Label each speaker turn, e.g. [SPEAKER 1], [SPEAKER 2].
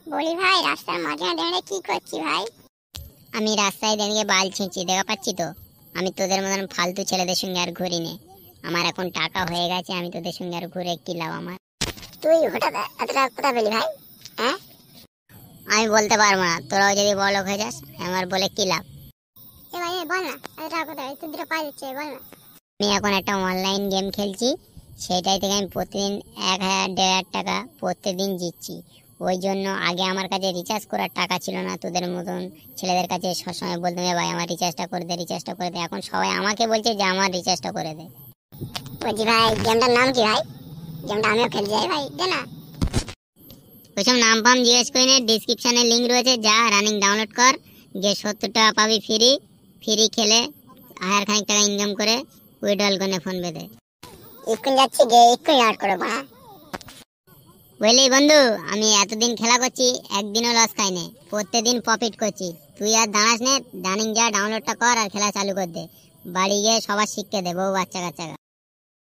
[SPEAKER 1] বলি ভাই, রাস্তার মাঝে দাঁড়িয়ে কি করছি ভাই? আমি রাস্তায় দাঁড়িয়ে বাল ছিঁচি, দেখা পাচ্ছি তো। আমি তোদের মতন ফালতু ছেলেদের সঙ্গে আর ঘুরি নে। আমার এখন টাকা হয়ে গেছে, আমি তোদের সঙ্গে আর ঘুরে কি লাভ আমার? তুই হঠাৎ এত টাকা কোথায় পেলি ভাই? হ্যাঁ, আমি বলতে পারবো না, তোরাও যদি বড়লোক হয়ে যাস আমার বলে কি লাভ? এ ভাই বল না, এত টাকা কোথায় তুই দুটো পাই দিচ্ছে, বল না। আমি এখন একটা অনলাইন গেম খেলছি, সেটাই থেকে আমি প্রতিদিন 1000 টাকা প্রত্যেকদিন জিতছি। ওই জন্য আগে আমার কাছে রিচার্জ করার টাকা ছিল না, তোদের মতন ছেলেদের কাছে সবসময় বলতাম ভাই আমার রিচার্জটা করে দে, রিচার্জটা করে দে। এখন সবাই আমাকে বলছে যে আমার রিচার্জটা করে দে। বলছি ভাই, গেমটার নাম কি ভাই? গেমটা আমিও খেলতে যাই ভাই, দে না। ওইসব নাম ফাম জিজ্ঞেস করি না, ডিসক্রিপশনে লিঙ্ক রয়েছে, যা রানিং ডাউনলোড কর, গিয়ে 70 টাকা পাবি ফ্রি। ফ্রি খেলে হাজার খানিক টাকা ইনকাম করে উইড্রল করে ফোন পেতে। এখন যাচ্ছি, গিয়ে এক্ষুনি অ্যাড করে বা। বুঝলি বন্ধু, আমি এতদিন খেলা করছি, একদিনও লস খাই না, প্রত্যেকদিন প্রফিট করছি। তুই আর দাঁড়াস নে, রানিং যা ডাউনলোডটা কর আর খেলা চালু কর দে। বাড়ি গিয়ে সবার শিখতে দে, বউ বাচ্চা কাচ্চা।